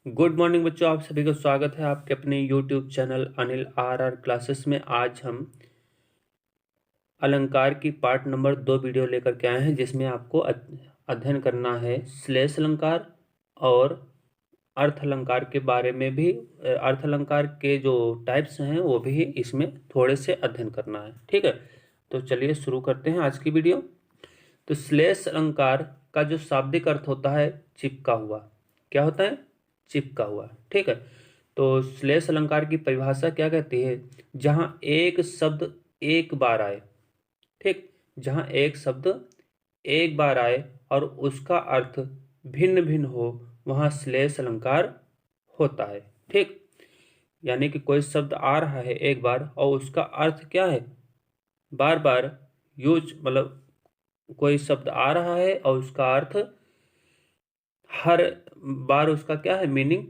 Good morning बच्चों, आप सभी का स्वागत है आपके अपने YouTube channel Anil R classes में। आज हम अलंकार की पार्ट नंबर 2 वीडियो लेकर के आए हैं, जिसमें आपको अध्ययन करना है श्लेष अलंकार और अर्थ अलंकार के बारे में भी। अर्थ अलंकार के जो टाइप्स हैं वो भी इसमें थोड़े से अध्ययन करना है। ठीक है, तो चलिए शुरू करते हैं आज की वीडियो। तो श्लेष अलंकार का जो शाब्दिक अर्थ होता है चिपका हुआ। क्या होता है? चिपका हुआ। ठीक है, तो श्लेष अलंकार की परिभाषा क्या कहती है? जहां एक शब्द एक बार आए। ठीक, जहां एक शब्द एक बार आए और उसका अर्थ भिन्न भिन्न हो, वहां श्लेष अलंकार होता है। ठीक, यानी कि कोई शब्द आ रहा है एक बार और उसका अर्थ क्या है? बार बार यूज, मतलब कोई शब्द आ रहा है और उसका अर्थ हर बार उसका क्या है, मीनिंग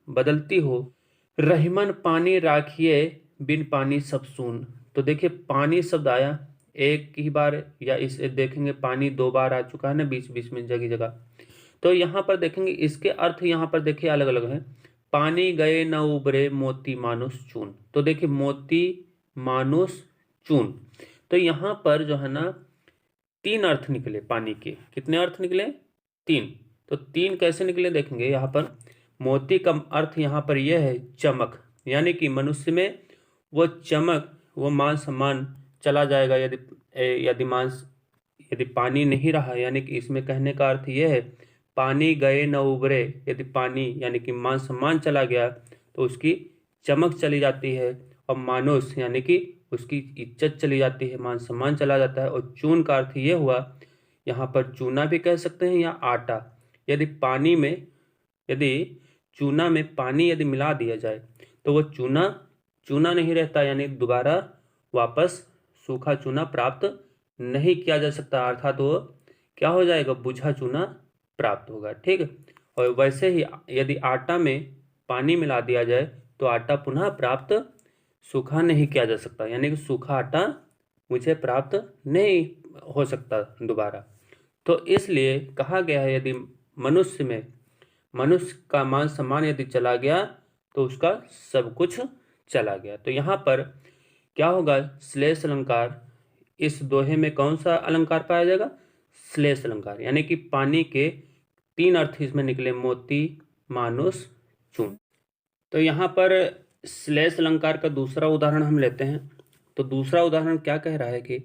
बदलती हो। रहीमन पानी राखिए, बिन पानी सब सून। तो देखिए, पानी शब्द आया एक ही बार, या इसे देखेंगे पानी 2 बार आ चुका है ना, बीच बीच में जगह जगह। तो यहाँ पर देखेंगे इसके अर्थ यहाँ पर देखिए अलग अलग हैं। पानी गए न उबरे, मोती मानुष चून। तो देखिए मोती मानुष चून, तो यहाँ पर जो है ना 3 अर्थ निकले पानी के। कितने अर्थ निकले? 3। तो 3 कैसे निकले देखेंगे यहाँ पर। मोती का अर्थ यहाँ पर यह है चमक, यानी कि मनुष्य में वो चमक, वो मान सम्मान चला जाएगा यदि यदि पानी नहीं रहा। यानी कि इसमें कहने का अर्थ यह है पानी गए न उबरे, यदि पानी यानी कि मान सम्मान चला गया तो उसकी चमक चली जाती है, और मानुष यानी कि उसकी इज्जत चली जाती है, मान सम्मान चला जाता है। और चून का अर्थ ये हुआ, यहाँ पर चूना भी कह सकते हैं या आटा। यदि पानी में, यदि चूना में पानी यदि मिला दिया जाए तो वो चूना चूना नहीं रहता, यानी दोबारा वापस सूखा चूना प्राप्त नहीं किया जा सकता, अर्थात वो क्या हो जाएगा, बुझा चूना प्राप्त होगा। ठीक है, और वैसे ही यदि आटा में पानी मिला दिया जाए तो आटा पुनः प्राप्त सूखा नहीं किया जा सकता, यानी कि सूखा आटा मुझे प्राप्त नहीं हो सकता दोबारा। तो इसलिए कहा गया है यदि मनुष्य का मान सम्मान यदि चला गया तो उसका सब कुछ चला गया। तो यहाँ पर क्या होगा, श्लेष अलंकार, इस दोहे में कौन सा अलंकार पाया जाएगा? श्लेष अलंकार, यानी कि पानी के 3 अर्थ इसमें निकले, मोती मानुष चून। तो यहाँ पर श्लेष अलंकार का दूसरा उदाहरण हम लेते हैं। तो दूसरा उदाहरण क्या कह रहा है कि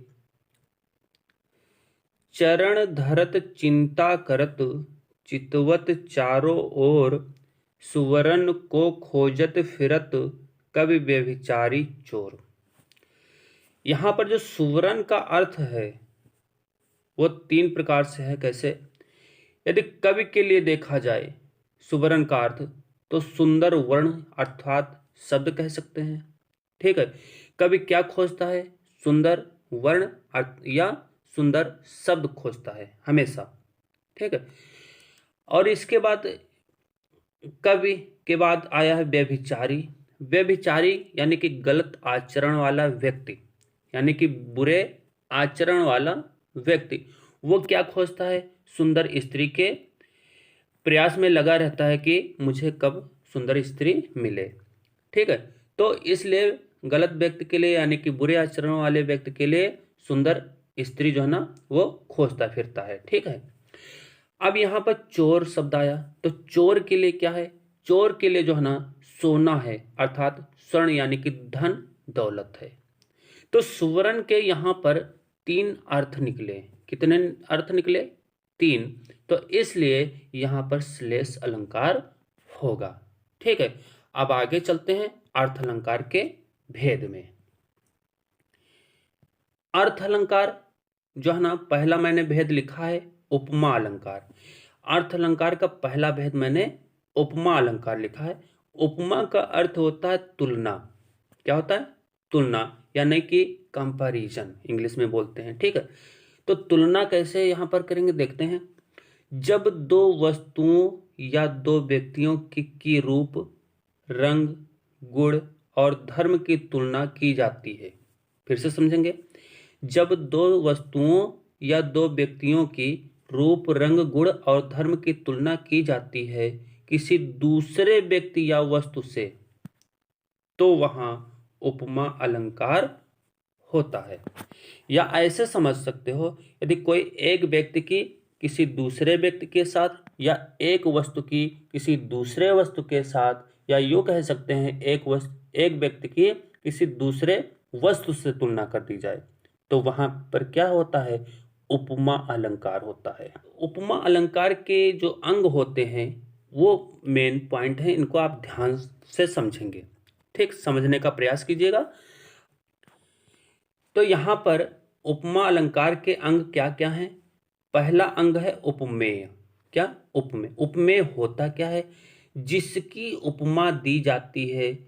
चरण धरत चिंता करत, चितवत चारों ओर, सुवर्ण को खोजत फिरत, कवि व्यभिचारी चोर। यहां पर जो सुवर्ण का अर्थ है वो 3 प्रकार से है। कैसे? यदि कवि के लिए देखा जाए सुवर्ण का अर्थ, तो सुंदर वर्ण अर्थात शब्द कह सकते हैं। ठीक है, कवि क्या खोजता है? सुंदर वर्ण या सुंदर शब्द खोजता है हमेशा। ठीक है, और इसके बाद कवि के बाद आया है व्यभिचारी। व्यभिचारी यानी कि गलत आचरण वाला व्यक्ति, यानी कि बुरे आचरण वाला व्यक्ति। वो क्या खोजता है? सुंदर स्त्री के प्रयास में लगा रहता है कि मुझे कब सुंदर स्त्री मिले। ठीक है, तो इसलिए गलत व्यक्ति के लिए, यानी कि बुरे आचरण वाले व्यक्ति के लिए सुंदर स्त्री जो है ना वो खोजता फिरता है। ठीक है, अब यहाँ पर चोर शब्द आया, तो चोर के लिए क्या है? चोर के लिए जो है ना सोना है, अर्थात स्वर्ण, यानी कि धन दौलत है। तो सुवर्ण के यहाँ पर 3 अर्थ निकले। कितने अर्थ निकले? 3। तो इसलिए यहाँ पर श्लेष अलंकार होगा। ठीक है, अब आगे चलते हैं अर्थ अलंकार के भेद में। अर्थ अलंकार जो है ना, पहला मैंने भेद लिखा है उपमा अलंकार। अर्थ अलंकार का पहला भेद मैंने उपमा अलंकार लिखा है। उपमा का अर्थ होता है तुलना। क्या होता है? तुलना, यानी कि कंपैरिजन इंग्लिश में बोलते हैं। ठीक है, तो तुलना कैसे यहां पर करेंगे देखते हैं। जब 2 वस्तुओं या 2 व्यक्तियों की रूप, रंग, गुण और धर्म की तुलना की जाती है। फिर से समझेंगे। जब 2 वस्तुओं या 2 व्यक्तियों की रूप, रंग, गुण और धर्म की तुलना की जाती है, किसी दूसरे व्यक्ति या वस्तु से, तो वहां उपमा अलंकार होता है। या ऐसे समझ सकते हो, यदि कोई एक व्यक्ति की किसी दूसरे व्यक्ति के साथ, या एक वस्तु की किसी दूसरे वस्तु के साथ, या यूँ कह सकते हैं एक व्यक्ति की किसी दूसरे वस्तु से तुलना कर दी जाए, तो वहां पर क्या होता है, उपमा अलंकार होता है। उपमा अलंकार के जो अंग होते हैं वो मेन पॉइंट है, इनको आप ध्यान से समझेंगे, ठीक, समझने का प्रयास कीजिएगा। तो यहाँ पर उपमा अलंकार के अंग क्या क्या हैं? पहला अंग है उपमेय। क्या? उपमेय। उपमेय होता क्या है? जिसकी उपमा दी जाती है,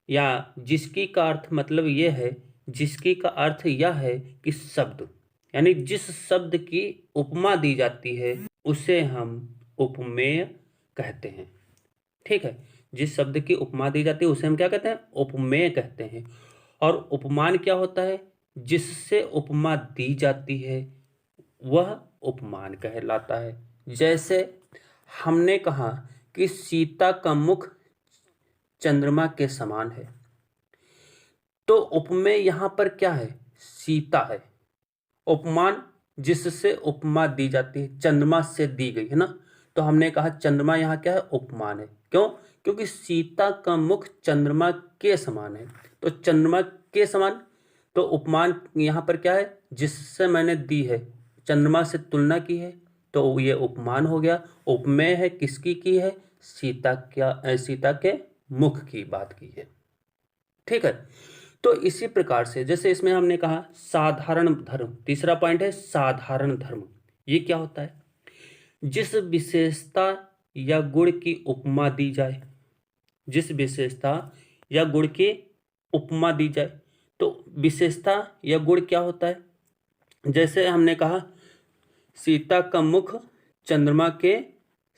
या जिसकी का अर्थ मतलब यह है, जिसकी का अर्थ यह है कि शब्द, यानी जिस शब्द की उपमा दी जाती है उसे हम उपमेय कहते हैं। ठीक है, जिस शब्द की उपमा दी जाती है उसे हम क्या कहते हैं? उपमेय कहते हैं। और उपमान क्या होता है? जिससे उपमा दी जाती है वह उपमान कहलाता है। जैसे हमने कहा कि सीता का मुख चंद्रमा के समान है, तो उपमेय यहां पर क्या है? सीता है। उपमान जिससे उपमा दी जाती है, चंद्रमा से दी गई है ना, तो हमने कहा चंद्रमा यहाँ क्या है? उपमान है। क्यों? क्योंकि सीता का मुख चंद्रमा के समान है, तो चंद्रमा के समान, तो उपमान यहाँ पर क्या है? जिससे मैंने दी है, चंद्रमा से तुलना की है, तो ये उपमान हो गया। उपमेय है किसकी की है? सीता के मुख की बात की है। ठीक है, तो इसी प्रकार से जैसे इसमें हमने कहा साधारण धर्म, तीसरा पॉइंट है साधारण धर्म। ये क्या होता है? जिस विशेषता या गुण की उपमा दी जाए, जिस विशेषता या गुण की उपमा दी जाए, तो विशेषता या गुण क्या होता है? जैसे हमने कहा सीता का मुख चंद्रमा के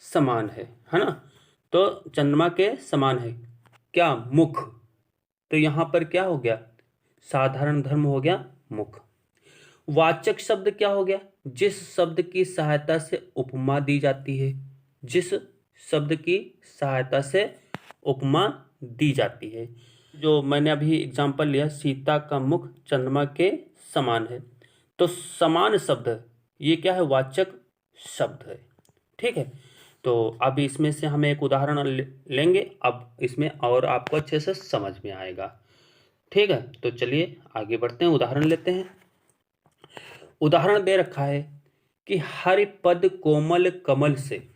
समान है ना, तो चंद्रमा के समान है क्या? मुख। तो यहां पर क्या हो गया? साधारण धर्म हो गया मुख। वाचक शब्द क्या हो गया? जिस शब्द की सहायता से उपमा दी जाती है, जिस शब्द की सहायता से उपमा दी जाती है। जो मैंने अभी एग्जांपल लिया, सीता का मुख चंद्रमा के समान है, तो समान शब्द ये क्या है? वाचक शब्द है। ठीक है, तो अब इसमें से हम एक उदाहरण लेंगे, अब इसमें और आपको अच्छे से समझ में आएगा। ठीक है, तो चलिए आगे बढ़ते हैं, उदाहरण लेते हैं। उदाहरण दे रखा है कि हरिपद कोमल कमल से,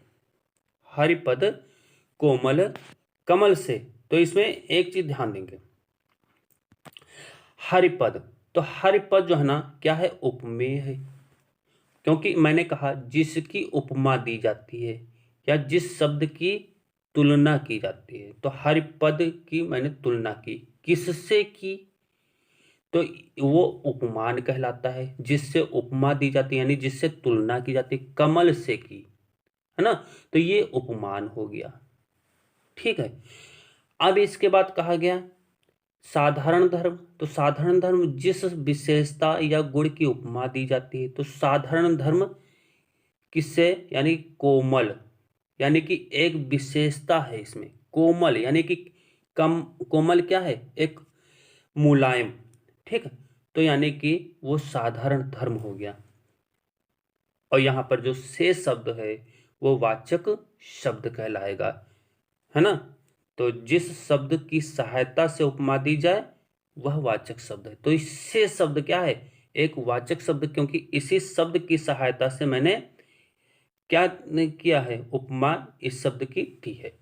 हरिपद कोमल कमल से, तो इसमें एक चीज ध्यान देंगे, हरिपद, तो हरिपद जो है ना क्या है? उपमेय है, क्योंकि मैंने कहा जिसकी उपमा दी जाती है या जिस शब्द की तुलना की जाती है, तो हरिपद की मैंने तुलना की, किससे की? तो वो उपमान कहलाता है। जिससे उपमा दी जाती है यानी जिससे तुलना की जाती है, कमल से की, है ना, तो ये उपमान हो गया। ठीक है, अब इसके बाद कहा गया साधारण धर्म, तो साधारण धर्म जिस विशेषता या गुण की उपमा दी जाती है, तो साधारण धर्म किससे? यानी कोमल, यानी कि एक विशेषता है इसमें, कोमल यानी कि कम, कोमल क्या है? एक मुलायम। ठीक है, तो यानी कि वो साधारण धर्म हो गया। और यहां पर जो शेष शब्द है वो वाचक शब्द कहलाएगा, है ना। तो जिस शब्द की सहायता से उपमा दी जाए वह वाचक शब्द है। तो इस शेष शब्द क्या है? एक वाचक शब्द, क्योंकि इसी शब्द की सहायता से मैंने क्या किया है? उपमा इस शब्द की दी है।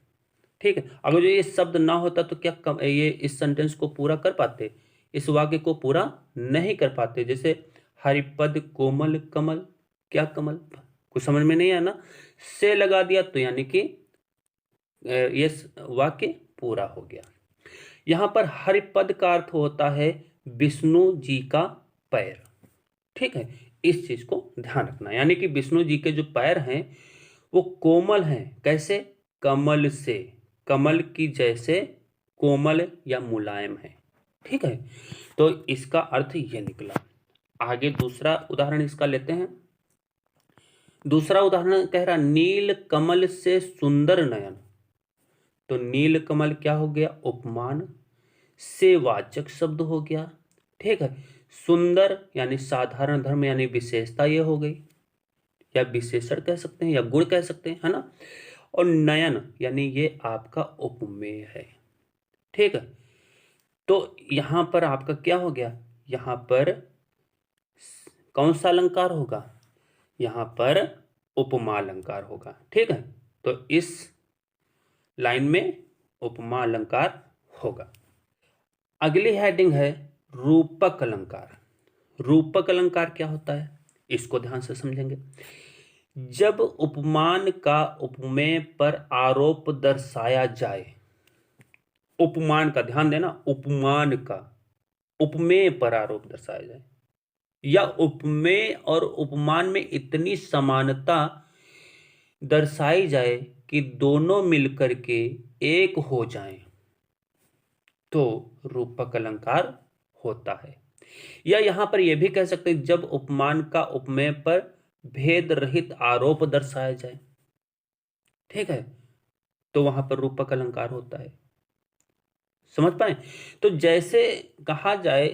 ठीक है, अगर जो ये शब्द ना होता तो क्या ये इस सेंटेंस को पूरा कर पाते? इस वाक्य को पूरा नहीं कर पाते। जैसे हरिपद कोमल कमल, क्या कमल? कुछ समझ में नहीं आया ना, से लगा दिया तो यानी कि ये वाक्य पूरा हो गया। यहां पर हरिपद का अर्थ होता है विष्णु जी का पैर। ठीक है, इस चीज को ध्यान रखना, यानी कि विष्णु जी के जो पैर हैं वो कोमल हैं। कैसे? कमल से, कमल की जैसे कोमल या मुलायम है। ठीक है, तो इसका अर्थ ये निकला। आगे दूसरा उदाहरण इसका लेते हैं। दूसरा उदाहरण कह रहा नील कमल से सुंदर नयन, तो नीलकमल क्या हो गया? उपमान से वाचक शब्द हो गया। ठीक है। सुंदर यानी साधारण धर्म यानी विशेषता ये हो गई, या विशेषण कह सकते हैं या गुण कह सकते हैं, है ना। और नयन यानी ये आपका उपमेय है। ठीक है। तो यहां पर आपका क्या हो गया? यहां पर कौन सा अलंकार होगा? यहां पर उपमा अलंकार होगा। ठीक है। तो इस लाइन में उपमा अलंकार होगा। अगली हेडिंग है रूपक अलंकार। रूपक अलंकार क्या होता है, इसको ध्यान से समझेंगे। जब उपमान का उपमेय पर आरोप दर्शाया जाए, उपमान का ध्यान देना, उपमान का उपमेय पर आरोप दर्शाया जाए, या उपमेय और उपमान में इतनी समानता दर्शाई जाए कि दोनों मिलकर के एक हो जाएं, तो रूपक अलंकार होता है। या यहां पर यह भी कह सकते हैं जब उपमान का उपमेय पर भेद रहित आरोप दर्शाया जाए, ठीक है, तो वहां पर रूपक अलंकार होता है। समझ पाए? तो जैसे कहा जाए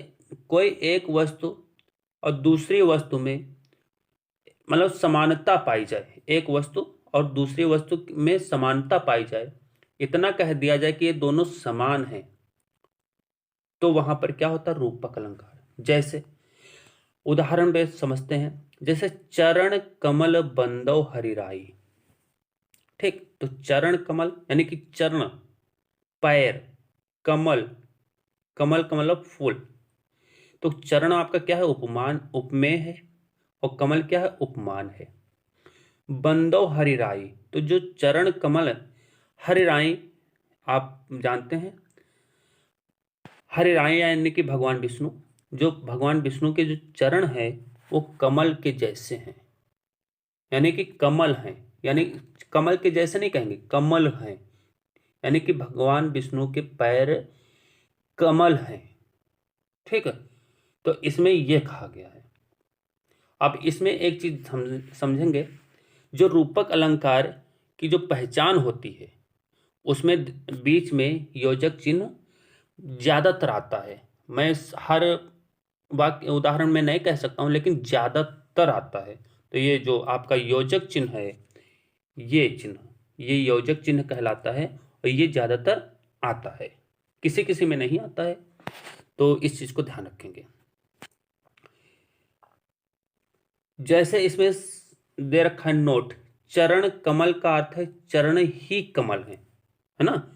कोई एक वस्तु और दूसरी वस्तु में मतलब समानता पाई जाए, एक वस्तु और दूसरी वस्तु में समानता पाई जाए, इतना कह दिया जाए कि ये दोनों समान हैं, तो वहां पर क्या होता है? रूपक अलंकार। जैसे उदाहरण पे समझते हैं, जैसे चरण कमल बंदो हरिराई। ठीक। तो चरण कमल यानी कि चरण, पैर, कमल, कमल का मतलब फूल। तो चरण आपका क्या है? उपमान, उपमेय है, और कमल क्या है? उपमान है। बंदो हरिराई, तो जो चरण कमल, हरिराई आप जानते हैं, हरिराई यानी कि भगवान विष्णु, जो भगवान विष्णु के जो चरण है वो कमल के जैसे हैं, यानी कि कमल हैं, यानी कमल के जैसे नहीं कहेंगे, कमल हैं, यानी कि भगवान विष्णु के पैर कमल हैं। ठीक है। तो इसमें यह कहा गया है। अब इसमें एक चीज समझेंगे, जो रूपक अलंकार की जो पहचान होती है उसमें बीच में योजक चिन्ह ज्यादातर आता है। मैं हर वाक्य उदाहरण में नहीं कह सकता हूं, लेकिन ज्यादातर आता है। तो ये जो आपका योजक चिन्ह है, ये चिन्ह, ये योजक चिन्ह कहलाता है, और ये ज्यादातर आता है, किसी किसी में नहीं आता है, तो इस चीज को ध्यान रखेंगे। जैसे इसमें दे रखा है नोट, चरण कमल का अर्थ है चरण ही कमल है ना।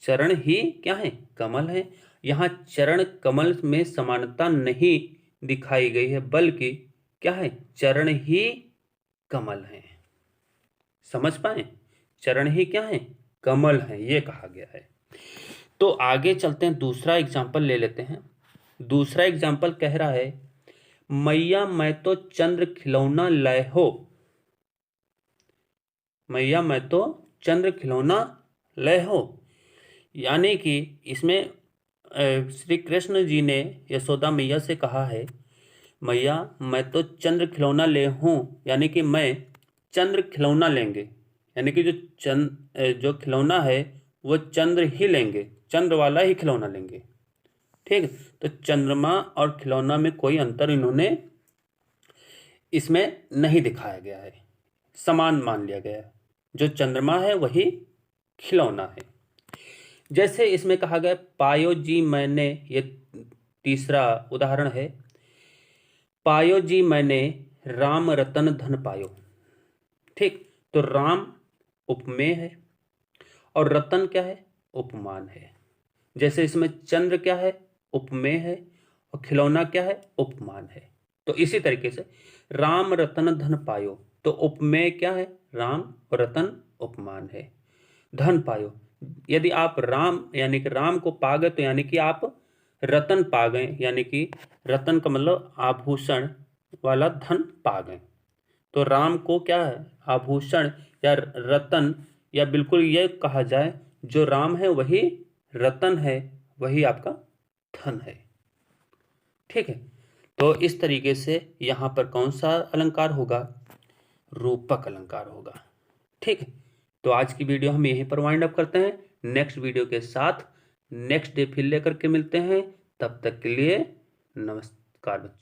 चरण ही क्या है? कमल है। यहां चरण कमल में समानता नहीं दिखाई गई है, बल्कि क्या है? चरण ही कमल है। समझ पाए? चरण ही क्या है? कमल है, ये कहा गया है। तो आगे चलते हैं, दूसरा एग्जाम्पल ले लेते हैं। दूसरा एग्जाम्पल कह रहा है, मैया मैं तो चंद्र खिलौना लय हो। मैया मैं तो चंद्र खिलौना लय हो, यानी कि इसमें श्री कृष्ण जी ने यशोदा मैया से कहा है, मैया मैं तो चंद्र खिलौना ले हूँ, यानी कि मैं चंद्र खिलौना लेंगे, यानी कि जो खिलौना है वो चंद्र ही लेंगे, चंद्र वाला ही खिलौना लेंगे। ठीक। तो चंद्रमा और खिलौना में कोई अंतर इन्होंने इसमें नहीं दिखाया गया है, समान मान लिया गया है, जो चंद्रमा है वही खिलौना है। जैसे इसमें कहा गया पायो जी मैंने, ये तीसरा उदाहरण है, पायो जी मैंने राम रतन धन पायो। ठीक। तो राम उपमेय है और रतन क्या है? उपमान है। जैसे इसमें चंद्र क्या है? उपमेय है, और खिलौना क्या है? उपमान है। तो इसी तरीके से राम रतन धन पायो, तो उपमेय क्या है? राम, और रतन उपमान है। धन पायो, यदि आप राम यानी कि राम को पा गए, तो यानी कि आप रतन पा गए, यानी कि रतन का मतलब आभूषण वाला धन पा गए। तो राम को क्या है? आभूषण या रतन, या बिल्कुल यह कहा जाए जो राम है वही रतन है, वही आपका धन है। ठीक है। तो इस तरीके से यहां पर कौन सा अलंकार होगा? रूपक अलंकार होगा। ठीक है। तो आज की वीडियो हम यहीं पर वाइंड अप करते हैं। नेक्स्ट वीडियो के साथ नेक्स्ट डे फिर लेकर के मिलते हैं। तब तक के लिए नमस्कार बच्चों।